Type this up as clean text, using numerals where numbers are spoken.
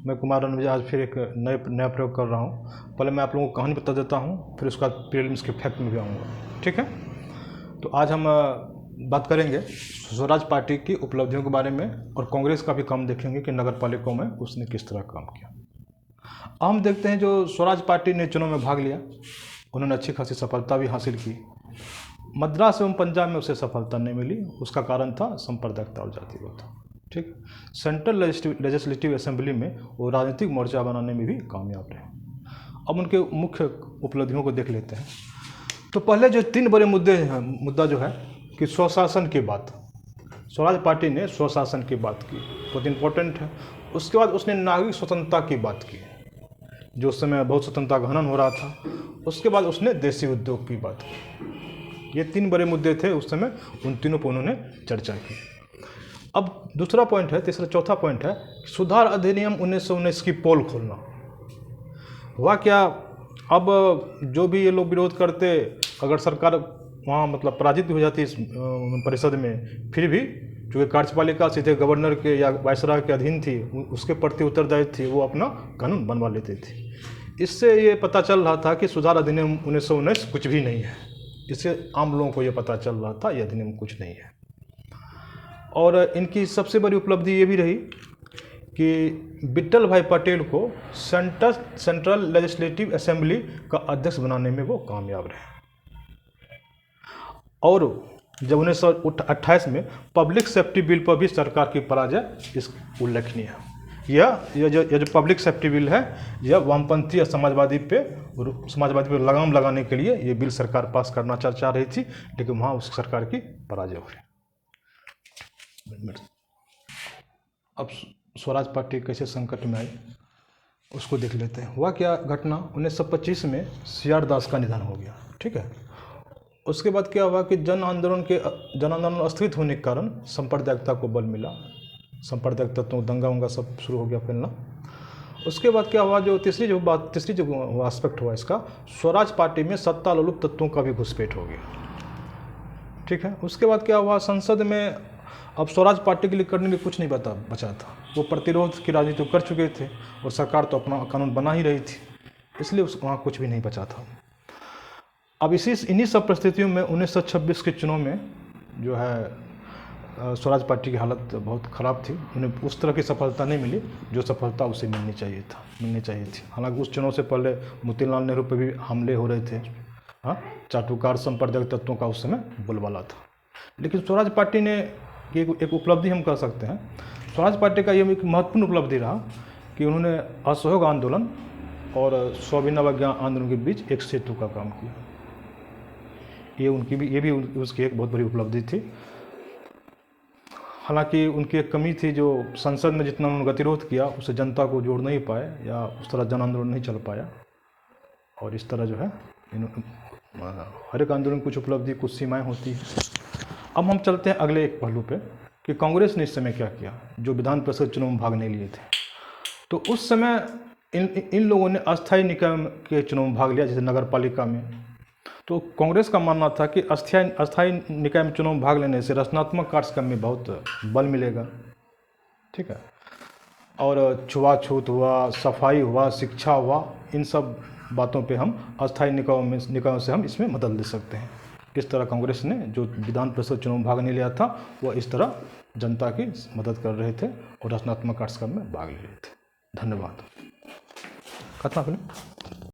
मैं कुमार रणविजय आज फिर एक नया प्रयोग कर रहा हूँ। पहले मैं आप लोगों को कहानी बता देता हूँ, फिर उसके बाद प्रीलिम्स के फैक्ट में भी आऊँगा, ठीक है। तो आज हम बात करेंगे स्वराज पार्टी की उपलब्धियों के बारे में और कांग्रेस का भी काम देखेंगे कि नगर पालिकाओं में उसने किस तरह काम किया। हम देखते हैं जो स्वराज पार्टी ने चुनाव में भाग लिया, उन्होंने अच्छी खासी सफलता भी हासिल की। मद्रास एवं पंजाब में उसे सफलता नहीं मिली, उसका कारण था सांप्रदायिकता और जातिवाद, ठीक। सेंट्रल लेजिस्लेटिव असेंबली में वो राजनीतिक मोर्चा बनाने में भी कामयाब रहे। अब उनके मुख्य उपलब्धियों को देख लेते हैं। तो पहले जो 3 बड़े मुद्दा जो है कि स्वशासन की बात, स्वराज पार्टी ने स्वशासन की बात की, बहुत इंपॉर्टेंट है। उसके बाद उसने नागरिक स्वतंत्रता की बात की, जो उस समय बहुत स्वतंत्रता का हनन हो रहा था। उसके बाद उसने देसी उद्योग की बात की। ये 3 बड़े मुद्दे थे उस समय, उन तीनों पर उन्होंने चर्चा की। अब दूसरा पॉइंट है, चौथा पॉइंट है सुधार अधिनियम 1919 की पोल खोलना। हुआ क्या, अब जो भी ये लोग विरोध करते, अगर सरकार वहाँ मतलब पराजित भी हो जाती इस परिषद में, फिर भी चूँकि कार्यपालिका सीधे गवर्नर के या वायसराय के अधीन थी, उसके प्रति उत्तरदायित्व थी, वो अपना कानून बनवा लेते थे। इससे ये पता चल रहा था कि सुधार अधिनियम 1919 कुछ भी नहीं है। इससे आम लोगों को ये पता चल रहा था ये अधिनियम कुछ नहीं है। और इनकी सबसे बड़ी उपलब्धि ये भी रही कि विट्ठल भाई पटेल को सेंट्रल लेजिस्लेटिव असेंबली का अध्यक्ष बनाने में वो कामयाब रहे। और जब 1928 में पब्लिक सेफ्टी बिल पर भी सरकार की पराजय इस उल्लेखनीय है। यह जो पब्लिक सेफ्टी बिल है, यह वामपंथी या समाजवादी पे लगाम लगाने के लिए ये बिल सरकार पास करना चाह रही थी, लेकिन वहाँ उस सरकार की पराजय हुई। अब स्वराज पार्टी कैसे संकट में आई उसको देख लेते हैं। हुआ क्या घटना, 1925 में सीआर दास का निधन हो गया, ठीक है। उसके बाद क्या हुआ कि जन आंदोलन स्थगित होने के कारण सांप्रदायिकता को बल मिला, सांप्रदायिक तत्वों दंगा उंगा सब शुरू हो गया फैलना। उसके बाद क्या हुआ, जो तीसरी जो एस्पेक्ट हुआ इसका, स्वराज पार्टी में सत्ता लोलुप तत्वों का भी घुसपैठ हो गया, ठीक है। उसके बाद क्या हुआ, संसद में अब स्वराज पार्टी के लिए करने के कुछ नहीं बचा था। वो प्रतिरोध की राजनीति कर चुके थे और सरकार तो अपना कानून बना ही रही थी, इसलिए वहाँ कुछ भी नहीं बचा था। अब इन्हीं सब परिस्थितियों में 1926 के चुनाव में जो है स्वराज पार्टी की हालत बहुत ख़राब थी। उन्हें उस तरह की सफलता नहीं मिली जो सफलता उसे मिलनी चाहिए थी। हालांकि उस चुनाव से पहले मोतीलाल नेहरू पर भी हमले हो रहे थे, हाँ, चाटुकार सांप्रदायिक तत्वों का उस समय बोलबाला था। लेकिन स्वराज पार्टी ने एक उपलब्धि हम कह सकते हैं, स्वराज पार्टी का ये एक महत्वपूर्ण उपलब्धि रहा कि उन्होंने असहयोग आंदोलन और स्वाभिनव अवज्ञा आंदोलन के बीच एक सेतु का काम किया। ये भी उसकी एक बहुत बड़ी उपलब्धि थी। हालांकि उनकी एक कमी थी, जो संसद में जितना उन्होंने गतिरोध किया उससे जनता को जोड़ नहीं पाए या उस तरह जन आंदोलन नहीं चल पाया। और इस तरह जो है हर एक आंदोलन कुछ उपलब्धि कुछ सीमाएं होती हैं। अब हम चलते हैं अगले एक पहलू पे कि कांग्रेस ने इस समय क्या किया, जो विधान परिषद चुनाव में भाग नहीं लिए थे। तो उस समय इन लोगों ने अस्थायी निकाय के चुनाव में भाग लिया, जैसे नगर पालिका में। तो कांग्रेस का मानना था कि अस्थायी निकाय में चुनाव में भाग लेने से रचनात्मक कार्यक्रम में बहुत बल मिलेगा, ठीक है। और छुआछूत हुआ, सफाई हुआ, शिक्षा हुआ, इन सब बातों पे हम अस्थायी निकायों से हम इसमें मदद ले सकते हैं। इस तरह कांग्रेस ने जो विधान परिषद चुनाव में भाग नहीं लिया था, वह इस तरह जनता की मदद कर रहे थे और रचनात्मक कार्यक्रम में भाग ले रहे थे। धन्यवाद। खत्म आपने।